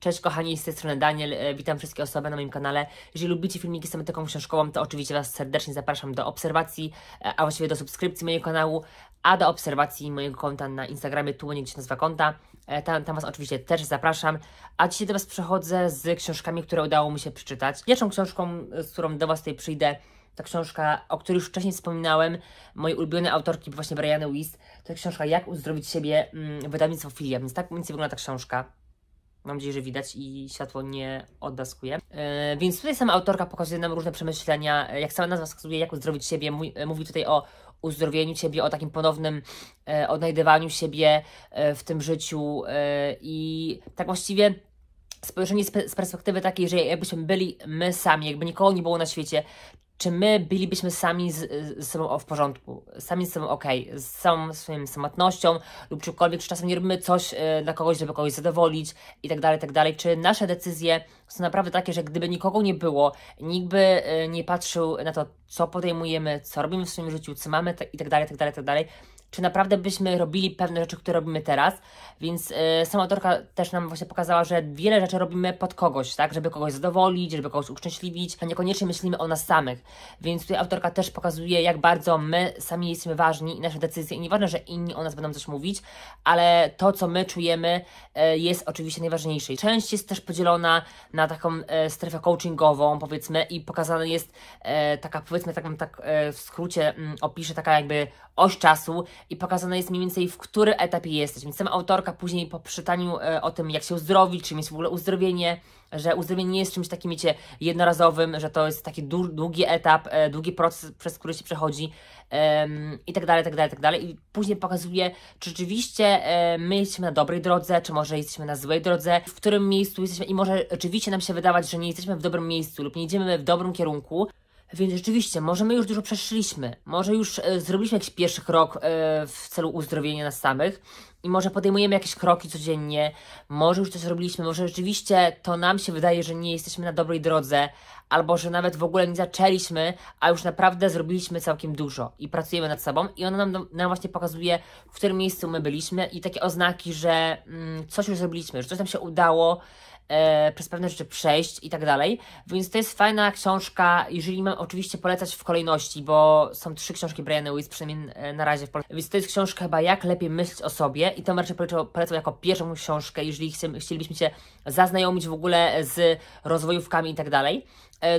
Cześć kochani, z tej strony Daniel, witam wszystkie osoby na moim kanale. Jeżeli lubicie filmiki z tematyką książkową, to oczywiście Was serdecznie zapraszam do obserwacji, a właściwie do subskrypcji mojego kanału, a do obserwacji mojego konta na Instagramie, tu nie gdzieś nazwa konta. Tam Was oczywiście też zapraszam, a dzisiaj do Was przechodzę z książkami, które udało mi się przeczytać. Pierwszą książką, z którą do Was tutaj przyjdę, ta książka, o której już wcześniej wspominałem, mojej ulubionej autorki, właśnie Brianny Wiest. To jest książka Jak uzdrowić siebie, wydawnictwo Filia, więc tak mniej więcej wygląda ta książka. Mam nadzieję, że widać i światło nie odblaskuje. Więc tutaj sama autorka pokazuje nam różne przemyślenia, jak sama nazwa wskazuje, jak uzdrowić siebie. Mówi tutaj o uzdrowieniu siebie, o takim ponownym odnajdywaniu siebie w tym życiu i tak właściwie spojrzenie z perspektywy takiej, że jakbyśmy byli my sami, jakby nikogo nie było na świecie, czy my bylibyśmy sami z sobą w porządku, sami z sobą okej, z całą swoją samotnością lub czymkolwiek, czy czasem nie robimy coś dla kogoś, żeby kogoś zadowolić i tak dalej, czy nasze decyzje są naprawdę takie, że gdyby nikogo nie było, nikt by nie patrzył na to, co podejmujemy, co robimy w swoim życiu, co mamy i tak dalej, czy naprawdę byśmy robili pewne rzeczy, które robimy teraz, więc sama autorka też nam właśnie pokazała, że wiele rzeczy robimy pod kogoś, tak, żeby kogoś zadowolić, żeby kogoś uszczęśliwić, a niekoniecznie myślimy o nas samych, więc tutaj autorka też pokazuje, jak bardzo my sami jesteśmy ważni i nasze decyzje, i nieważne, że inni o nas będą coś mówić, ale to, co my czujemy, jest oczywiście najważniejsze. Część jest też podzielona na taką strefę coachingową, powiedzmy, i pokazana jest taka, powiedzmy, tak w skrócie opiszę, taka jakby oś czasu i pokazane jest mniej więcej, w którym etapie jesteś. Więc sama autorka później po przeczytaniu o tym, jak się uzdrowić, czym jest w ogóle uzdrowienie, że uzdrowienie nie jest czymś takim, wiecie, jednorazowym, że to jest taki długi etap, długi proces, przez który się przechodzi i tak dalej. I później pokazuje, czy rzeczywiście my jesteśmy na dobrej drodze, czy może jesteśmy na złej drodze, w którym miejscu jesteśmy i może rzeczywiście nam się wydawać, że nie jesteśmy w dobrym miejscu lub nie idziemy w dobrym kierunku. Więc rzeczywiście, może my już dużo przeszliśmy, może już zrobiliśmy jakiś pierwszy krok w celu uzdrowienia nas samych i może podejmujemy jakieś kroki codziennie, może już coś robiliśmy, może rzeczywiście to nam się wydaje, że nie jesteśmy na dobrej drodze, albo że nawet w ogóle nie zaczęliśmy, a już naprawdę zrobiliśmy całkiem dużo i pracujemy nad sobą i ona nam właśnie pokazuje, w którym miejscu my byliśmy i takie oznaki, że coś już zrobiliśmy, że coś nam się udało, przez pewne rzeczy przejść i tak dalej, więc to jest fajna książka, jeżeli mam oczywiście polecać w kolejności, bo są 3 książki Brianny Wiest, przynajmniej na razie w Polsce, więc to jest książka chyba Jak lepiej myśleć o sobie i to raczej polecam jako pierwszą książkę, jeżeli chcielibyśmy się zaznajomić w ogóle z rozwojówkami i tak dalej.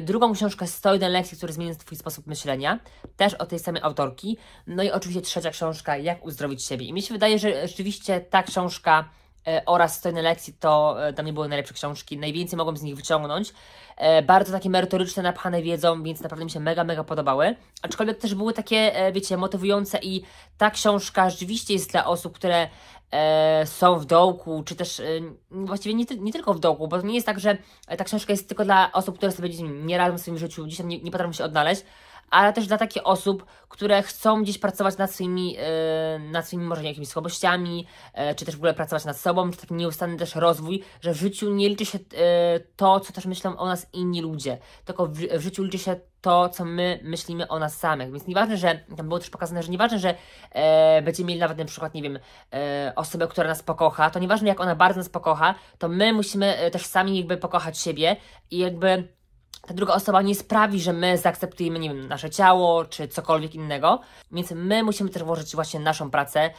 Drugą książkę 101 lekcji, które zmienią Twój sposób myślenia, też od tej samej autorki, no i oczywiście trzecia książka Jak uzdrowić siebie i mi się wydaje, że rzeczywiście ta książka oraz 101 lekcji to dla mnie były najlepsze książki, najwięcej mogłem z nich wyciągnąć, bardzo takie merytoryczne, napchane wiedzą, więc naprawdę mi się mega podobały, aczkolwiek też były takie, wiecie, motywujące i ta książka rzeczywiście jest dla osób, które są w dołku, czy też właściwie nie tylko w dołku, bo to nie jest tak, że ta książka jest tylko dla osób, które sobie gdzieś nie radzą w swoim życiu, gdzieś tam nie potrafią się odnaleźć, ale też dla takich osób, które chcą gdzieś pracować nad swoimi może jakimiś słabościami, czy też w ogóle pracować nad sobą, czy taki nieustanny też rozwój, że w życiu nie liczy się to, co też myślą o nas inni ludzie, tylko w życiu liczy się to, co my myślimy o nas samych, więc nieważne, że, tam było też pokazane, że nieważne, że będziemy mieli nawet na przykład, nie wiem, osobę, która nas pokocha, to nieważne jak ona bardzo nas pokocha, to my musimy też sami jakby pokochać siebie i jakby ta druga osoba nie sprawi, że my zaakceptujemy, nie wiem, nasze ciało, czy cokolwiek innego, więc my musimy też włożyć właśnie naszą pracę,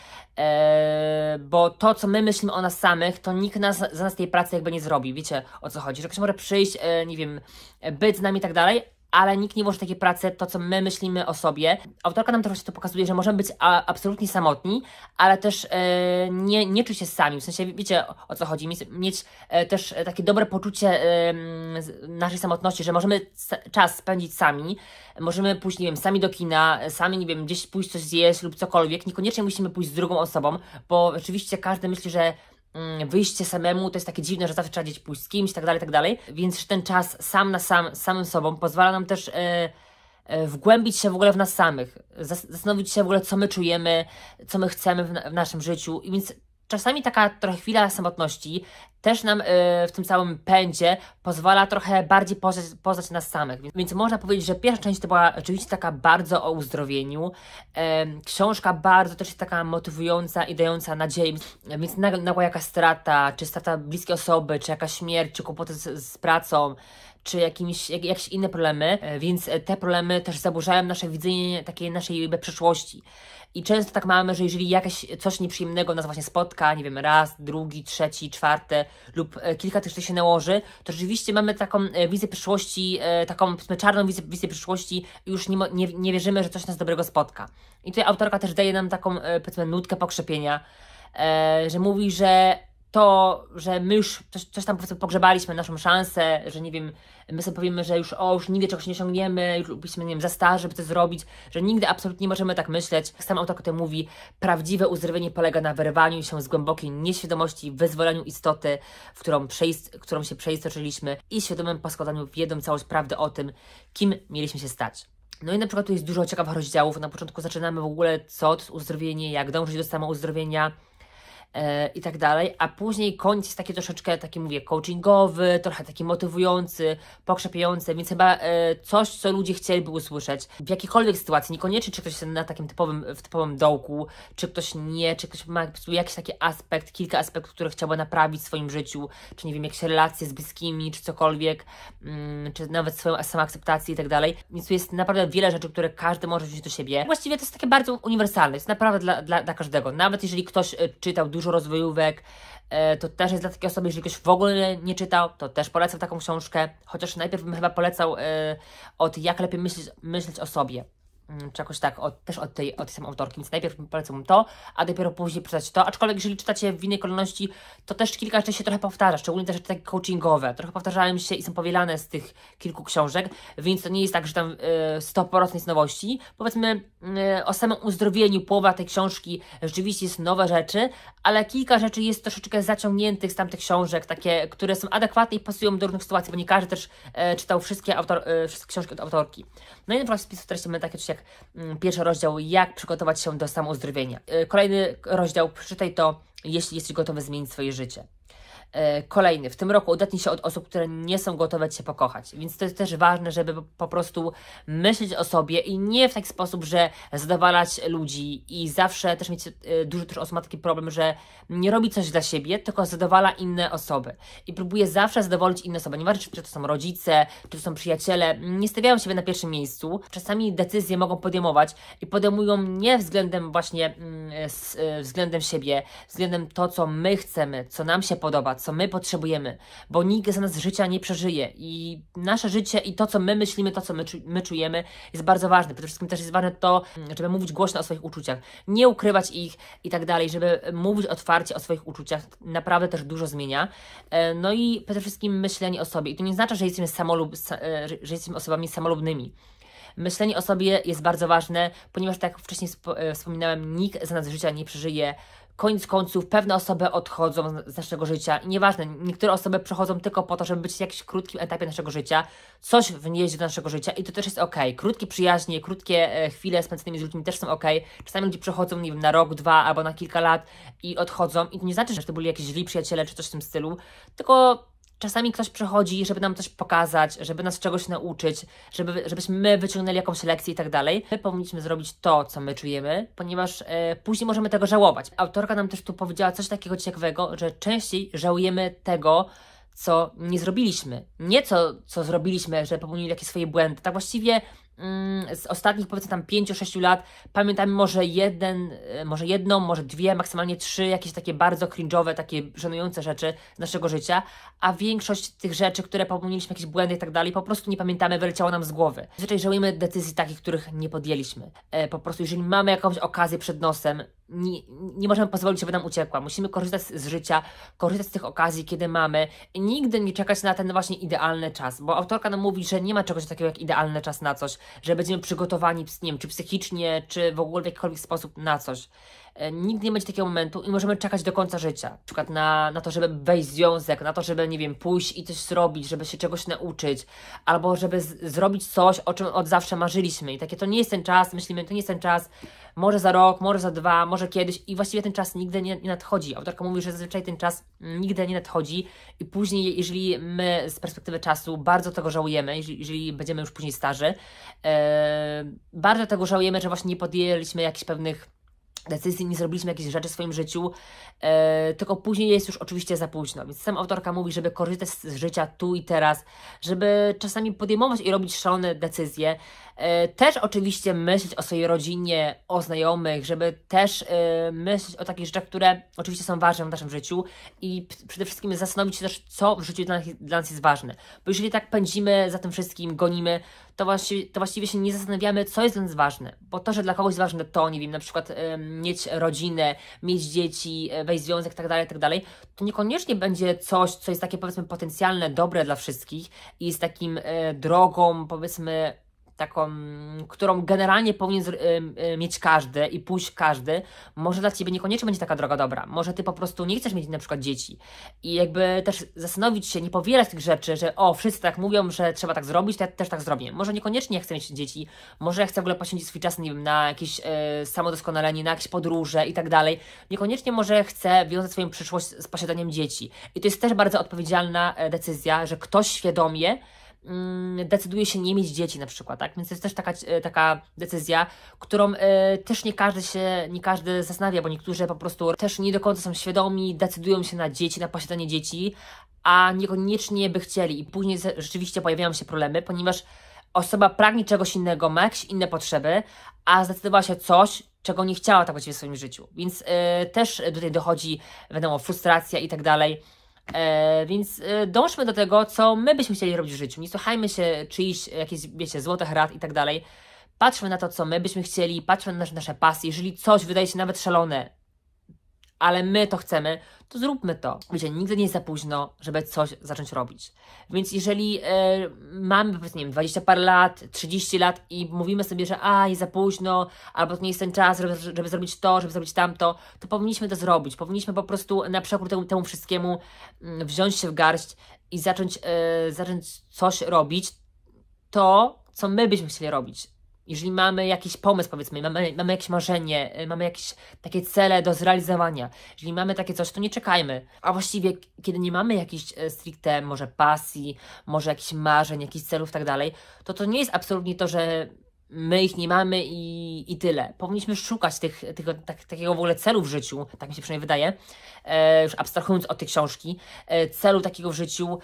bo to, co my myślimy o nas samych, to nikt za nas tej pracy jakby nie zrobi, wiecie o co chodzi, że ktoś może przyjść, nie wiem, być z nami i tak dalej, ale nikt nie włoży takiej pracy, to co my myślimy o sobie. Autorka nam też to pokazuje, że możemy być absolutnie samotni, ale też nie czuć się sami, w sensie wiecie o co chodzi, mieć też takie dobre poczucie naszej samotności, że możemy czas spędzić sami, możemy pójść, nie wiem, sami do kina, sami, nie wiem, gdzieś pójść coś zjeść lub cokolwiek, niekoniecznie musimy pójść z drugą osobą, bo oczywiście każdy myśli, że wyjście samemu to jest takie dziwne, że zawsze trzeba gdzieś pójść z kimś, tak dalej, więc ten czas sam na sam, z samym sobą pozwala nam też wgłębić się w ogóle w nas samych, zastanowić się w ogóle, co my czujemy, co my chcemy w naszym życiu, i więc czasami taka trochę chwila samotności też nam w tym całym pędzie pozwala trochę bardziej poznać nas samych. Więc można powiedzieć, że pierwsza część to była oczywiście taka bardzo o uzdrowieniu. Książka bardzo też jest taka motywująca i dająca nadzieję. Więc nagła jakaś strata, czy strata bliskiej osoby, czy jakaś śmierć, czy kłopoty z pracą, czy jakieś inne problemy, więc te problemy też zaburzają nasze widzenie takiej naszej przyszłości. I często tak mamy, że jeżeli coś nieprzyjemnego nas właśnie spotka, nie wiem, raz, drugi, trzeci, czwarty lub kilka tych rzeczy się nałoży, to rzeczywiście mamy taką wizję przyszłości, taką czarną wizję przyszłości i już nie wierzymy, że coś nas dobrego spotka. I tutaj autorka też daje nam taką, powiedzmy, nutkę pokrzepienia, że mówi, że my już coś tam pogrzebaliśmy, naszą szansę, że nie wiem, my sobie powiemy, że już nigdy czegoś nie osiągniemy, już byliśmy, nie wiem, za starzy, żeby to zrobić, że nigdy absolutnie nie możemy tak myśleć. Sam autor to mówi, prawdziwe uzdrowienie polega na wyrwaniu się z głębokiej nieświadomości, wyzwoleniu istoty, w którą się przeistoczyliśmy i świadomym poskładaniu w jedną całość prawdy o tym, kim mieliśmy się stać. No i na przykład tu jest dużo ciekawych rozdziałów. Na początku zaczynamy w ogóle, co to jest uzdrowienie, jak dążyć do samouzdrowienia, i tak dalej, a później koniec jest taki troszeczkę, mówię, coachingowy, trochę taki motywujący, pokrzepiający, więc chyba coś, co ludzie chcieliby usłyszeć w jakiejkolwiek sytuacji, niekoniecznie czy ktoś jest na takim typowym dołku, czy ktoś nie, czy ktoś ma jakiś taki aspekt, kilka aspektów, które chciałby naprawić w swoim życiu, czy nie wiem, jakieś relacje z bliskimi, czy cokolwiek, czy nawet swoją samoakceptację i tak dalej, więc tu jest naprawdę wiele rzeczy, które każdy może wziąć do siebie. Właściwie to jest takie bardzo uniwersalne, jest naprawdę dla każdego, nawet jeżeli ktoś czytał dużo rozwojówek, to też jest dla takiej osoby, jeżeli ktoś w ogóle nie czytał, to też polecam taką książkę, chociaż najpierw bym chyba polecał od jak lepiej myśleć o sobie. Czy jakoś tak, też od tej samej autorki, więc najpierw polecam to, a dopiero później przeczytać to, aczkolwiek jeżeli czytacie w innej kolejności, to też kilka rzeczy się trochę powtarza, szczególnie te rzeczy takie coachingowe, trochę powtarzają się i są powielane z tych kilku książek, więc to nie jest tak, że tam 100% jest nowości. Powiedzmy o samym uzdrowieniu, połowa tej książki rzeczywiście jest nowe rzeczy, ale kilka rzeczy jest troszeczkę zaciągniętych z tamtych książek, takie, które są adekwatne i pasują do różnych sytuacji, bo nie każdy też czytał wszystkie książki od autorki. No i na przykład w spisu treści mamy takie coś jak pierwszy rozdział, jak przygotować się do samouzdrowienia. Kolejny rozdział, przeczytaj to, jeśli jesteś gotowy zmienić swoje życie. Kolejny, w tym roku odetnij się od osób, które nie są gotowe Cię pokochać, więc to jest też ważne, żeby po prostu myśleć o sobie i nie w taki sposób, że zadowalać ludzi i zawsze też mieć, dużo też osób ma taki problem, że nie robi coś dla siebie, tylko zadowala inne osoby i próbuje zawsze zadowolić inne osoby, nieważne czy to są rodzice, czy to są przyjaciele, nie stawiają siebie na pierwszym miejscu, czasami decyzje mogą podejmować i podejmują nie względem właśnie względem siebie, względem to, co my chcemy, co nam się podoba, co my potrzebujemy, bo nikt za nas życia nie przeżyje i nasze życie i to, co my myślimy, to, co my czujemy, jest bardzo ważne. Przede wszystkim też jest ważne to, żeby mówić głośno o swoich uczuciach, nie ukrywać ich i tak dalej, żeby mówić otwarcie o swoich uczuciach, naprawdę też dużo zmienia. No i przede wszystkim myślenie o sobie. I to nie znaczy, że jesteśmy osobami samolubnymi. Myślenie o sobie jest bardzo ważne, ponieważ tak jak wcześniej wspominałem, nikt za nas życia nie przeżyje. Koniec końców pewne osoby odchodzą z naszego życia i nieważne, niektóre osoby przechodzą tylko po to, żeby być w jakimś krótkim etapie naszego życia, coś wnieść do naszego życia i to też jest okej. Krótkie przyjaźnie, krótkie chwile spędzone z ludźmi też są okej. Czasami ludzie przechodzą, nie wiem, na rok, dwa albo na kilka lat i odchodzą i to nie znaczy, że to byli jakieś źli przyjaciele czy coś w tym stylu, tylko czasami ktoś przychodzi, żeby nam coś pokazać, żeby nas czegoś nauczyć, żebyśmy my wyciągnęli jakąś lekcję i tak dalej. My powinniśmy zrobić to, co my czujemy, ponieważ później możemy tego żałować. Autorka nam też tu powiedziała coś takiego ciekawego, że częściej żałujemy tego, co nie zrobiliśmy. Nie co zrobiliśmy, że popełnili jakieś swoje błędy. Tak właściwie z ostatnich, powiedzmy tam 5-6 lat pamiętam może jedną, może dwie, maksymalnie 3 jakieś takie bardzo cringe'owe, takie żenujące rzeczy z naszego życia, a większość tych rzeczy, które popełniliśmy, jakieś błędy i tak dalej, po prostu nie pamiętamy, wyleciało nam z głowy. Zazwyczaj żałujemy decyzji takich, których nie podjęliśmy. Po prostu jeżeli mamy jakąś okazję przed nosem, nie możemy pozwolić, żeby nam uciekła. Musimy korzystać z życia, korzystać z tych okazji, kiedy mamy i nigdy nie czekać na ten właśnie idealny czas, bo autorka nam mówi, że nie ma czegoś takiego jak idealny czas na coś, że będziemy przygotowani, nie wiem, czy psychicznie, czy w ogóle w jakikolwiek sposób na coś. Nigdy nie będzie takiego momentu i możemy czekać do końca życia. Na przykład na to, żeby wejść w związek, na to, żeby, nie wiem, pójść i coś zrobić, żeby się czegoś nauczyć, albo żeby zrobić coś, o czym od zawsze marzyliśmy. I takie to nie jest ten czas, myślimy, to nie jest ten czas, może za rok, może za 2, może kiedyś i właściwie ten czas nigdy nie nadchodzi. Autorka mówi, że zazwyczaj ten czas nigdy nie nadchodzi i później, jeżeli my z perspektywy czasu bardzo tego żałujemy, jeżeli będziemy już później starzy, bardzo tego żałujemy, że właśnie nie podjęliśmy jakichś pewnych decyzji, nie zrobiliśmy jakichś rzeczy w swoim życiu, tylko później jest już oczywiście za późno. Więc sama autorka mówi, żeby korzystać z życia tu i teraz, żeby czasami podejmować i robić szalone decyzje, też oczywiście myśleć o swojej rodzinie, o znajomych, żeby też myśleć o takich rzeczach, które oczywiście są ważne w naszym życiu i przede wszystkim zastanowić się też, co w życiu dla nas jest ważne. Bo jeżeli tak pędzimy za tym wszystkim, gonimy, to właściwie się nie zastanawiamy, co jest dla nas ważne. Bo to, że dla kogoś jest ważne to, nie wiem, na przykład mieć rodzinę, mieć dzieci, wejść w związek, tak dalej, to niekoniecznie będzie coś, co jest takie, powiedzmy, potencjalne, dobre dla wszystkich i jest takim drogą, powiedzmy, taką, którą generalnie powinien mieć każdy i pójść każdy, może dla Ciebie niekoniecznie będzie taka droga dobra. Może Ty po prostu nie chcesz mieć na przykład dzieci. I jakby też zastanowić się, nie powielać tych rzeczy, że wszyscy tak mówią, że trzeba tak zrobić, to ja też tak zrobię. Może niekoniecznie chcę mieć dzieci, może ja chcę w ogóle poświęcić swój czas, nie wiem, na jakieś samodoskonalenie, na jakieś podróże i tak dalej. Niekoniecznie może chcę wiązać swoją przyszłość z posiadaniem dzieci. I to jest też bardzo odpowiedzialna decyzja, że ktoś świadomie decyduje się nie mieć dzieci na przykład, tak? Więc to jest też taka decyzja, którą też nie każdy zastanawia, bo niektórzy po prostu też nie do końca są świadomi, decydują się na dzieci, na posiadanie dzieci, a niekoniecznie by chcieli i później rzeczywiście pojawiają się problemy, ponieważ osoba pragnie czegoś innego, ma jakieś inne potrzeby, a zdecydowała się coś, czego nie chciała tak właściwie w swoim życiu. Więc też tutaj dochodzi, wiadomo, frustracja i tak dalej. Więc dążmy do tego, co my byśmy chcieli robić w życiu. Nie słuchajmy się czyichś jakichś, wiecie, złotych rad i tak dalej. Patrzmy na to, co my byśmy chcieli, patrzmy na nasze pasje. Jeżeli coś wydaje się nawet szalone, ale my to chcemy, to zróbmy to. Wiecie, nigdy nie jest za późno, żeby coś zacząć robić. Więc jeżeli mamy, powiedzmy, nie wiem, 20 parę lat, 30 lat i mówimy sobie, że jest za późno, albo to nie jest ten czas, żeby zrobić to, żeby zrobić tamto, to powinniśmy to zrobić. Powinniśmy po prostu na przekór temu wszystkiemu wziąć się w garść i zacząć coś robić, to, co my byśmy chcieli robić. Jeżeli mamy jakiś pomysł, powiedzmy, mamy jakieś marzenie, mamy jakieś takie cele do zrealizowania, jeżeli mamy takie coś, to nie czekajmy. A właściwie, kiedy nie mamy jakichś stricte może pasji, może jakichś marzeń, jakichś celów i tak dalej, to nie jest absolutnie to, że my ich nie mamy i tyle. Powinniśmy szukać takiego w ogóle celu w życiu, tak mi się przynajmniej wydaje, już abstrahując od tej książki, celu takiego w życiu,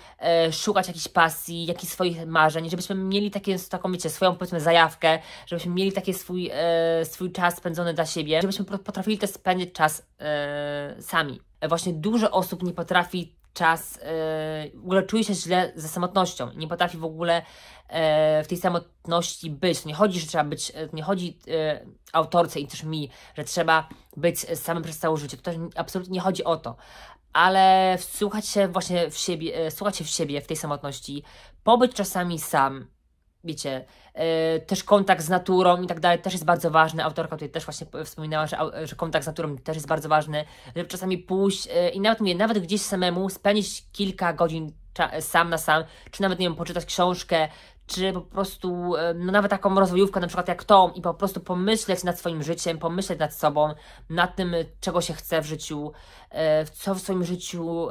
szukać jakiejś pasji, jakichś swoich marzeń, żebyśmy mieli taką, wiecie, swoją, powiedzmy, zajawkę, żebyśmy mieli taki swój czas spędzony dla siebie, żebyśmy potrafili też spędzić czas sami. Właśnie dużo osób nie potrafi w ogóle czuje się źle ze samotnością, nie potrafi w ogóle w tej samotności być. To nie chodzi, że trzeba być, nie chodzi autorce i też mi, że trzeba być samym przez całe życie. To też absolutnie nie chodzi o to. Ale wsłuchać się właśnie w siebie w tej samotności, pobyć czasami sam, wiecie, też kontakt z naturą i tak dalej też jest bardzo ważny. Autorka tutaj też właśnie wspominała, że kontakt z naturą też jest bardzo ważny, żeby czasami pójść i nawet gdzieś samemu spędzić kilka godzin sam na sam, czy nawet, nie wiem, poczytać książkę, czy po prostu, nawet taką rozwojówkę na przykład jak tą i po prostu pomyśleć nad swoim życiem, pomyśleć nad sobą, nad tym, czego się chce w życiu, co w swoim życiu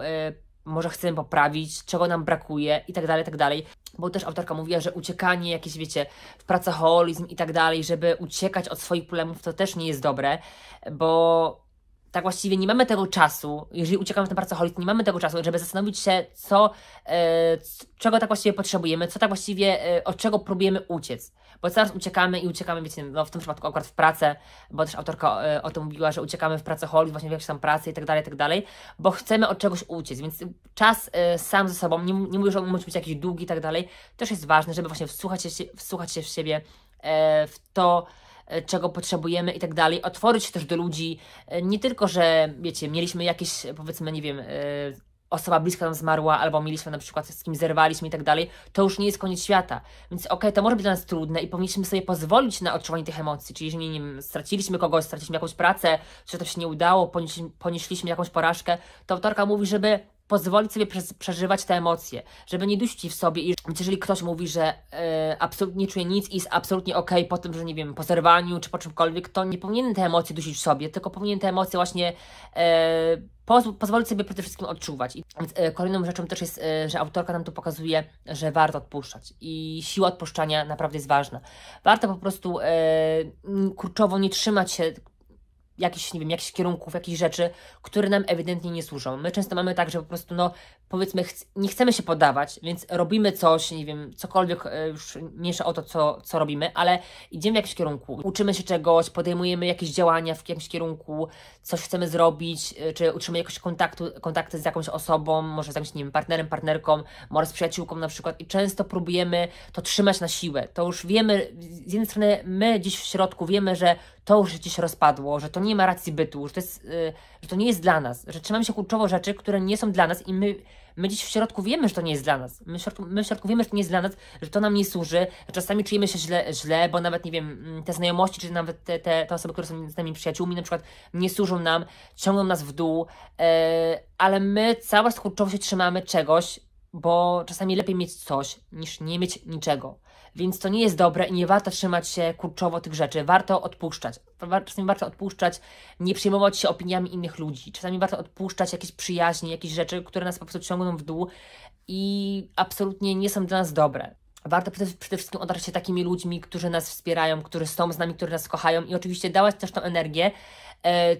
może chcemy poprawić, czego nam brakuje i tak dalej, bo też autorka mówiła, że uciekanie jakieś, wiecie, w pracoholizm i tak dalej, żeby uciekać od swoich problemów, to też nie jest dobre, bo tak właściwie nie mamy tego czasu, jeżeli uciekamy w ten pracoholizm, nie mamy tego czasu, żeby zastanowić się, czego tak właściwie potrzebujemy, co tak właściwie, od czego próbujemy uciec. Bo cały czas uciekamy, wiecie, no w tym przypadku akurat w pracę, bo też autorka o tym mówiła, że uciekamy w pracoholizm, właśnie w jakąś tam pracę i tak dalej, bo chcemy od czegoś uciec, więc czas sam ze sobą, nie mówię, że on musi być jakiś długi i tak dalej, też jest ważne, żeby właśnie wsłuchać się w siebie, w to, czego potrzebujemy i tak dalej, otworzyć się też do ludzi, nie tylko, że wiecie, mieliśmy jakieś, powiedzmy, nie wiem, osoba bliska nam zmarła, albo mieliśmy na przykład z kim zerwaliśmy i tak dalej, to już nie jest koniec świata. Więc okej, to może być dla nas trudne i powinniśmy sobie pozwolić na odczuwanie tych emocji. Czyli jeżeli, nie wiem, straciliśmy kogoś, straciliśmy jakąś pracę, czy to się nie udało, ponieśliśmy jakąś porażkę, to autorka mówi, żeby pozwolić sobie przeżywać te emocje, żeby nie dusić w sobie. I jeżeli ktoś mówi, że absolutnie nie czuje nic i jest absolutnie okej po tym, że nie wiem, po zerwaniu czy po czymkolwiek, to nie powinien te emocje dusić w sobie, tylko powinien te emocje właśnie pozwolić sobie przede wszystkim odczuwać. Więc kolejną rzeczą też jest, że autorka nam tu pokazuje, że warto odpuszczać i siła odpuszczania naprawdę jest ważna. Warto po prostu kurczowo nie trzymać się jakichś, nie wiem, jakichś kierunków, jakichś rzeczy, które nam ewidentnie nie służą. My często mamy tak, że po prostu, no, powiedzmy, nie chcemy się poddawać, więc robimy coś, nie wiem, cokolwiek, już mniejsza o to, co robimy, ale idziemy w jakimś kierunku, uczymy się czegoś, podejmujemy jakieś działania w jakimś kierunku, coś chcemy zrobić, czy utrzymujemy jakoś kontakty z jakąś osobą, może z jakimś, nie wiem, partnerem, partnerką, może z przyjaciółką na przykład i często próbujemy to trzymać na siłę. To już wiemy, z jednej strony my gdzieś w środku wiemy, że to już gdzieś rozpadło, że to nie ma racji bytu, że to nie jest dla nas, że trzymamy się kurczowo rzeczy, które nie są dla nas i my gdzieś w środku wiemy, że to nie jest dla nas. My w środku wiemy, że to nie jest dla nas, że to nam nie służy, że czasami czujemy się źle, bo nawet, nie wiem, te znajomości, czy nawet te osoby, które są z nami przyjaciółmi, na przykład nie służą nam, ciągną nas w dół, ale my cały czas kurczowo się trzymamy czegoś, bo czasami lepiej mieć coś, niż nie mieć niczego. Więc to nie jest dobre i nie warto trzymać się kurczowo tych rzeczy. Warto odpuszczać. Czasami warto odpuszczać, nie przejmować się opiniami innych ludzi. Czasami warto odpuszczać jakieś przyjaźnie, jakieś rzeczy, które nas po prostu ciągną w dół i absolutnie nie są dla nas dobre. Warto przede wszystkim otaczać się takimi ludźmi, którzy nas wspierają, którzy są z nami, którzy nas kochają i oczywiście dawać też tą energię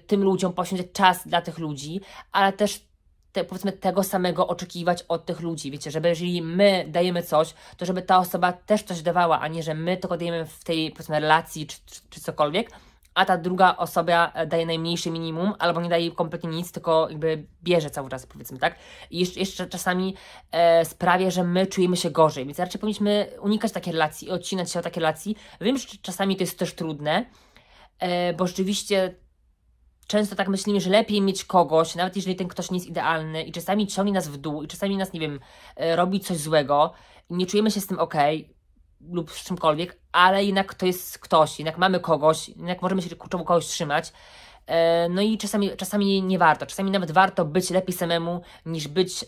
tym ludziom, poświęcić czas dla tych ludzi, ale też powiedzmy tego samego oczekiwać od tych ludzi, wiecie, żeby jeżeli my dajemy coś, to żeby ta osoba też coś dawała, a nie, że my tylko dajemy w tej, powiedzmy, relacji czy cokolwiek, a ta druga osoba daje najmniejsze minimum, albo nie daje kompletnie nic, tylko jakby bierze cały czas, powiedzmy, tak? I jeszcze czasami sprawia, że my czujemy się gorzej, więc raczej powinniśmy unikać takiej relacji i odcinać się od takiej relacji. Wiem, że czasami to jest też trudne, bo rzeczywiście często tak myślimy, że lepiej mieć kogoś, nawet jeżeli ten ktoś nie jest idealny i czasami ciągnie nas w dół i czasami nas, nie wiem, robi coś złego i nie czujemy się z tym okej lub z czymkolwiek, ale jednak to jest ktoś, jednak mamy kogoś, jednak możemy się kurczowo kogoś trzymać. No i czasami nie warto. Czasami nawet warto być lepiej samemu niż być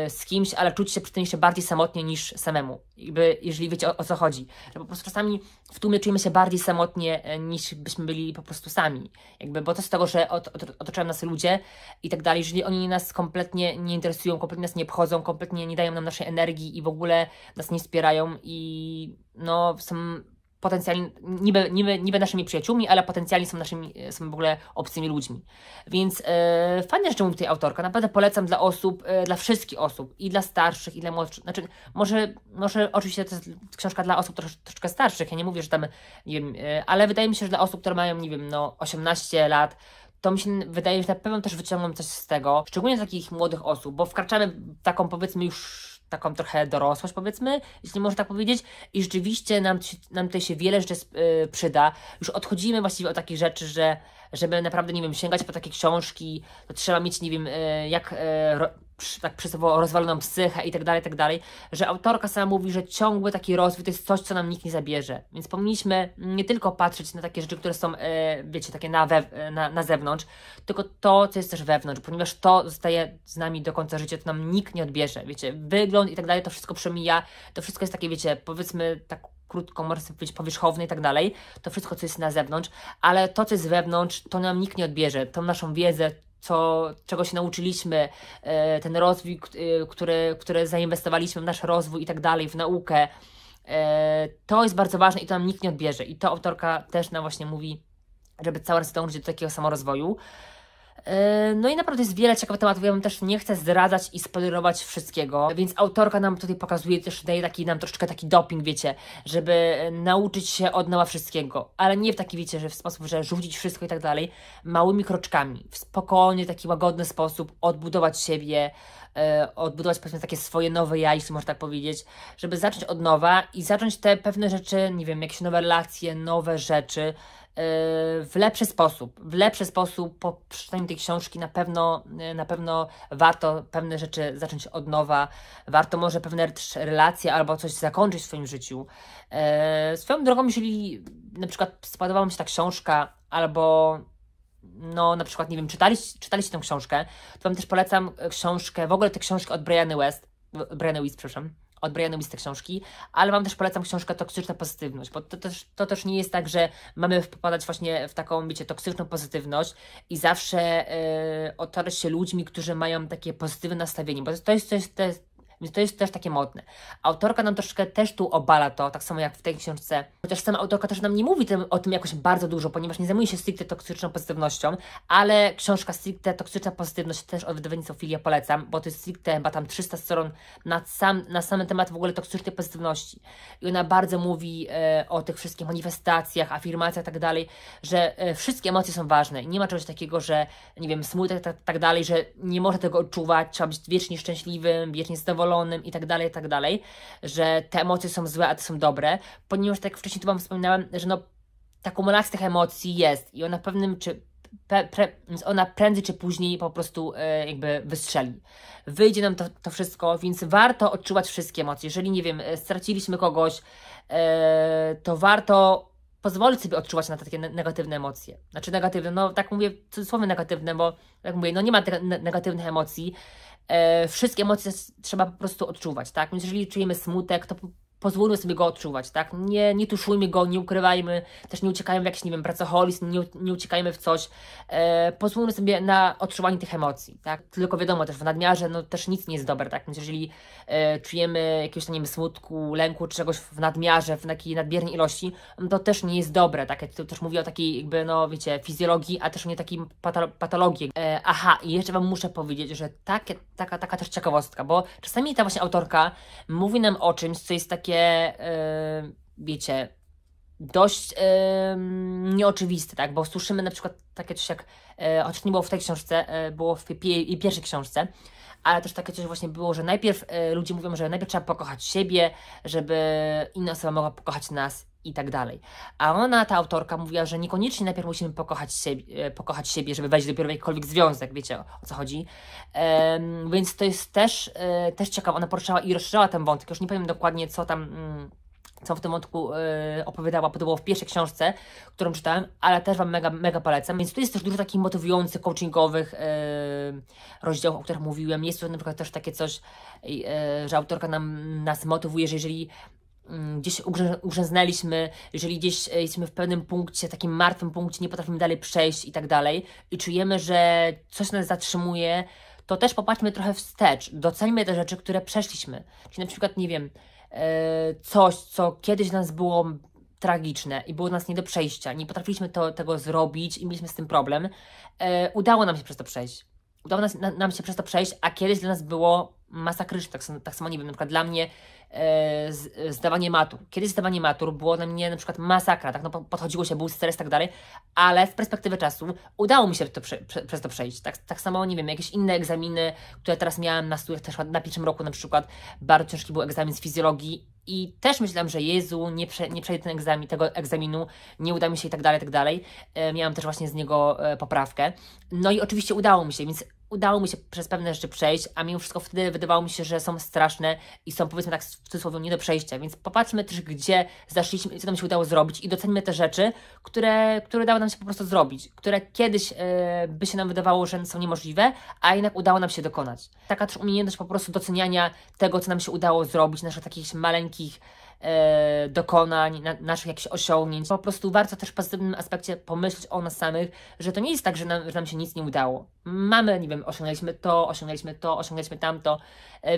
z kimś, ale czuć się przy tym jeszcze bardziej samotnie niż samemu. Jakby, jeżeli wiecie o co chodzi. Że po prostu czasami w tłumie czujemy się bardziej samotnie niż byśmy byli po prostu sami. Jakby, bo to z tego, że otaczają nas ludzie i tak dalej. Jeżeli oni nas kompletnie nie interesują, kompletnie nas nie obchodzą, kompletnie nie dają nam naszej energii i w ogóle nas nie wspierają i no są potencjalnie, niby naszymi przyjaciółmi, ale potencjalnie są w ogóle obcymi ludźmi. Więc fajne rzeczy mówi tutaj autorka. Naprawdę polecam dla osób, dla wszystkich osób, i dla starszych, i dla młodszych. Znaczy, może oczywiście to jest książka dla osób troszeczkę starszych, ja nie mówię, że tam, nie wiem, ale wydaje mi się, że dla osób, które mają, nie wiem, no 18 lat, to mi się wydaje, że na pewno też wyciągną coś z tego, szczególnie takich młodych osób, bo wkraczamy w taką, powiedzmy, już taką trochę dorosłość, powiedzmy, jeśli można tak powiedzieć, i rzeczywiście nam tutaj się wiele rzeczy przyda. Już odchodzimy właściwie od takich rzeczy, że żeby naprawdę, nie wiem, sięgać po takie książki, to trzeba mieć, nie wiem, tak przysłowiowo rozwaloną psychę i tak dalej, że autorka sama mówi, że ciągły taki rozwój to jest coś, co nam nikt nie zabierze. Więc powinniśmy nie tylko patrzeć na takie rzeczy, które są, wiecie, takie na zewnątrz, tylko to, co jest też wewnątrz, ponieważ to zostaje z nami do końca życia, to nam nikt nie odbierze, wiecie, wygląd i tak dalej, to wszystko przemija, to wszystko jest takie, wiecie, powiedzmy tak krótko, można sobie powiedzieć powierzchowne i tak dalej, to wszystko, co jest na zewnątrz, ale to, co jest wewnątrz, to nam nikt nie odbierze, tą naszą wiedzę, czego się nauczyliśmy, ten rozwój, który zainwestowaliśmy w nasz rozwój i tak dalej, w naukę, to jest bardzo ważne i to nam nikt nie odbierze. I to autorka też nam właśnie mówi, żeby cały czas dążyć do takiego samorozwoju. No i naprawdę jest wiele ciekawych tematów, ja wam też nie chcę zdradzać i spoilerować wszystkiego, więc autorka nam tutaj pokazuje, też daje nam troszeczkę taki doping, wiecie, żeby nauczyć się od nowa wszystkiego, ale nie w taki, wiecie, że w sposób, że rzucić wszystko i tak dalej, małymi kroczkami, w spokojny, taki łagodny sposób odbudować siebie, odbudować powiedzmy takie swoje nowe ja, jeśli można tak powiedzieć, żeby zacząć od nowa i zacząć te pewne rzeczy, nie wiem, jakieś nowe relacje, nowe rzeczy, w lepszy sposób po przeczytaniu tej książki na pewno warto pewne rzeczy zacząć od nowa, warto może pewne też relacje albo coś zakończyć w swoim życiu. Swoją drogą, jeżeli na przykład spodobała mi się ta książka albo no na przykład, nie wiem, czytaliście tę książkę, to wam też polecam książkę, w ogóle tę książkę od Brianny Wiest, przepraszam, od Brianny Wiest te książki, ale wam też polecam książkę Toksyczna Pozytywność, bo to też nie jest tak, że mamy popadać właśnie w taką, wiecie, toksyczną pozytywność i zawsze otaczać się ludźmi, którzy mają takie pozytywne nastawienie, bo to jest też takie modne. Autorka nam troszkę też tu obala to, tak samo jak w tej książce. Chociaż sama autorka też nam nie mówi o tym jakoś bardzo dużo, ponieważ nie zajmuje się stricte toksyczną pozytywnością, ale książka stricte Toksyczna Pozytywność też od wydawnictwa Filia polecam, bo to jest stricte chyba tam 300 stron na sam temat w ogóle toksycznej pozytywności. I ona bardzo mówi o tych wszystkich manifestacjach, afirmacjach i tak dalej, że wszystkie emocje są ważne i nie ma czegoś takiego, że nie wiem, smutek tak dalej, że nie można tego odczuwać, trzeba być wiecznie szczęśliwym, wiecznie zadowolonym i tak dalej, że te emocje są złe, a te są dobre, ponieważ tak jak wcześniej tu wam wspominałem, że no ta kumulacja tych emocji jest i ona ona prędzej czy później po prostu jakby wystrzeli. Wyjdzie nam to wszystko, więc warto odczuwać wszystkie emocje. Jeżeli, nie wiem, straciliśmy kogoś, to warto pozwolić sobie odczuwać na takie negatywne emocje. Znaczy negatywne, no tak mówię w cudzysłowie negatywne, bo jak mówię, no nie ma negatywnych emocji. Wszystkie emocje trzeba po prostu odczuwać, tak? Więc jeżeli czujemy smutek, to pozwólmy sobie go odczuwać, tak? Nie tuszujmy go, nie ukrywajmy, też nie uciekajmy w jakiś, nie wiem, pracoholizm, nie uciekajmy w coś. Pozwólmy sobie na odczuwanie tych emocji, tak? Tylko wiadomo, też w nadmiarze, no też nic nie jest dobre, tak? Więc jeżeli czujemy jakiegoś, nie wiem, smutku, lęku, czy czegoś w nadmiarze, w takiej nadmiernej ilości, to też nie jest dobre, tak? Ja tu też mówię o takiej jakby, no wiecie, fizjologii, a też nie takiej patologii. Aha, i jeszcze wam muszę powiedzieć, że taka też ciekawostka, bo czasami ta właśnie autorka mówi nam o czymś, co jest takie wiecie, dość nieoczywiste, tak? Bo słyszymy na przykład takie coś jak, chociaż nie było w tej książce, było w jej pierwszej książce, ale też takie coś właśnie było, że najpierw ludzie mówią, że najpierw trzeba pokochać siebie, żeby inna osoba mogła pokochać nas i tak dalej. A ona, ta autorka, mówiła, że niekoniecznie najpierw musimy pokochać siebie, żeby wejść dopiero w jakikolwiek związek, wiecie o co chodzi. Więc to jest też ciekawe, ona poruszała i rozszerzała ten wątek, już nie powiem dokładnie co w tym wątku opowiadała, bo to było w pierwszej książce, którą czytałem, ale też wam mega polecam. Więc tu jest też dużo takich motywujących, coachingowych rozdziałów, o których mówiłem. Jest tu na przykład też takie coś, że autorka nas motywuje, że jeżeli gdzieś ugrzęznęliśmy, jeżeli gdzieś jesteśmy w pewnym punkcie, takim martwym punkcie, nie potrafimy dalej przejść i tak dalej i czujemy, że coś nas zatrzymuje, to też popatrzmy trochę wstecz, doceńmy te rzeczy, które przeszliśmy. Czyli na przykład, nie wiem, coś, co kiedyś dla nas było tragiczne i było dla nas nie do przejścia, nie potrafiliśmy tego zrobić i mieliśmy z tym problem, udało nam się przez to przejść. Udało nam się przez to przejść, a kiedyś dla nas było masakryczne. Tak samo, nie wiem, na przykład dla mnie zdawanie matur. Kiedyś zdawanie matur było dla mnie na przykład masakra, tak, no podchodziło się, był stres i tak dalej, ale z perspektywy czasu udało mi się przez to przejść. Tak samo, nie wiem, jakieś inne egzaminy, które teraz miałam na studiach, też na pierwszym roku na przykład, bardzo ciężki był egzamin z fizjologii i też myślałam, że Jezu, nie przejdę tego egzaminu, nie uda mi się i tak dalej. Miałam też właśnie z niego poprawkę. No i oczywiście udało mi się, więc udało mi się przez pewne rzeczy przejść, a mimo wszystko wtedy wydawało mi się, że są straszne i są, powiedzmy tak w cudzysłowie, nie do przejścia, więc popatrzmy też, gdzie zaszliśmy i co nam się udało zrobić i docenimy te rzeczy, które udało nam się po prostu zrobić, które kiedyś by się nam wydawało, że są niemożliwe, a jednak udało nam się dokonać. Taka też umiejętność po prostu doceniania tego, co nam się udało zrobić, naszych takich maleńkich dokonań, naszych jakichś osiągnięć. Po prostu warto też w pozytywnym aspekcie pomyśleć o nas samych, że to nie jest tak, że nam się nic nie udało. Mamy, nie wiem, osiągnęliśmy tamto,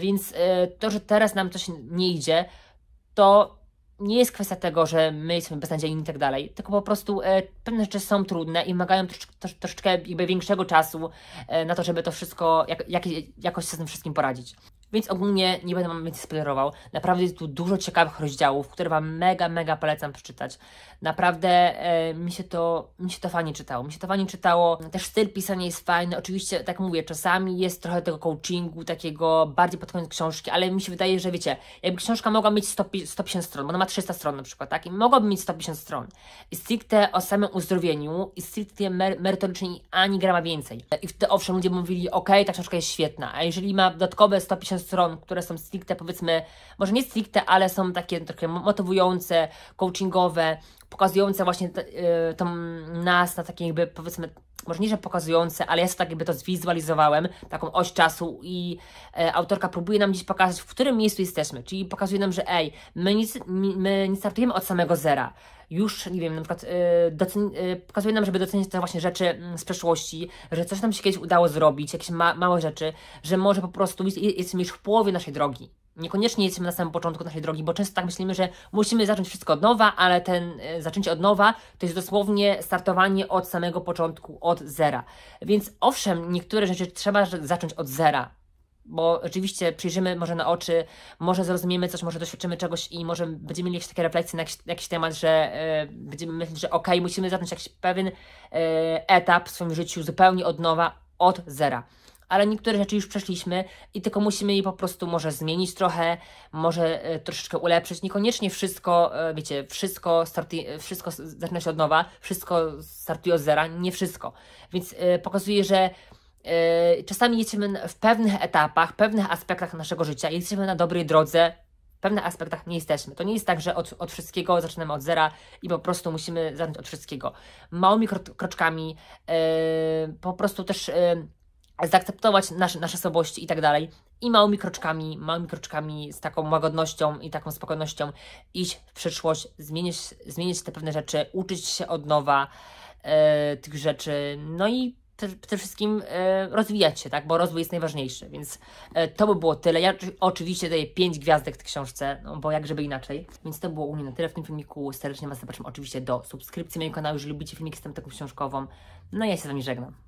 więc to, że teraz nam coś nie idzie, to nie jest kwestia tego, że my jesteśmy beznadziejni i tak dalej, tylko po prostu pewne rzeczy są trudne i wymagają troszeczkę jakby większego czasu na to, żeby to wszystko jakoś się z tym wszystkim poradzić. więc ogólnie nie będę wam więcej spoilerował. Naprawdę jest tu dużo ciekawych rozdziałów, które wam mega polecam przeczytać. Naprawdę mi się to fajnie czytało. Też styl pisania jest fajny. Oczywiście, tak mówię, czasami jest trochę tego coachingu, takiego bardziej pod koniec książki, ale mi się wydaje, że wiecie, jakby książka mogła mieć 150 stron, bo ona ma 300 stron na przykład, tak? I mogłaby mieć 150 stron. I stricte o samym uzdrowieniu i stricte merytorycznie ani grama więcej. I wtedy owszem, ludzie mówili, okej, ta książka jest świetna, a jeżeli ma dodatkowe 150 stron, które są stricte, powiedzmy, może nie stricte, ale są takie trochę motywujące, coachingowe, pokazujące właśnie nas na takie jakby, powiedzmy, może nie, że pokazujące, ale ja sobie tak jakby to zwizualizowałem, taką oś czasu i autorka próbuje nam gdzieś pokazać, w którym miejscu jesteśmy, czyli pokazuje nam, że my nie startujemy od samego zera. Już, nie wiem, na przykład pokazuje nam, żeby docenić te właśnie rzeczy z przeszłości, że coś nam się kiedyś udało zrobić, jakieś małe rzeczy, że może po prostu jesteśmy już w połowie naszej drogi. Niekoniecznie jesteśmy na samym początku naszej drogi, bo często tak myślimy, że musimy zacząć wszystko od nowa, ale zaczęcie od nowa to jest dosłownie startowanie od samego początku, od zera. Więc owszem, niektóre rzeczy trzeba zacząć od zera, bo oczywiście przyjrzymy może na oczy, może zrozumiemy coś, może doświadczymy czegoś i może będziemy mieli jakieś takie refleksje na jakiś temat, że będziemy myśleć, że okej, musimy zacząć jakiś pewien etap w swoim życiu zupełnie od nowa, od zera. Ale niektóre rzeczy już przeszliśmy i tylko musimy je po prostu może zmienić trochę, może troszeczkę ulepszyć. Niekoniecznie wszystko, wiecie, wszystko zaczyna się od nowa, wszystko startuje od zera, nie wszystko. Więc pokazuje, że czasami jesteśmy w pewnych etapach, pewnych aspektach naszego życia, jesteśmy na dobrej drodze, w pewnych aspektach nie jesteśmy. To nie jest tak, że od wszystkiego zaczynamy od zera i po prostu musimy zacząć od wszystkiego. Małymi kroczkami, po prostu też zaakceptować nasze słabości i tak dalej. I małymi kroczkami z taką łagodnością i taką spokojnością iść w przyszłość, zmienić te pewne rzeczy, uczyć się od nowa tych rzeczy, no i przede wszystkim rozwijać się, tak, bo rozwój jest najważniejszy, więc to by było tyle. Ja oczywiście daję 5 gwiazdek tej książce, no bo jak żeby inaczej, więc to było u mnie na tyle w tym filmiku. Serdecznie Was zapraszam oczywiście do subskrypcji mojego kanału, jeżeli lubicie filmiki z tematyką książkową. No i ja się z Wami żegnam.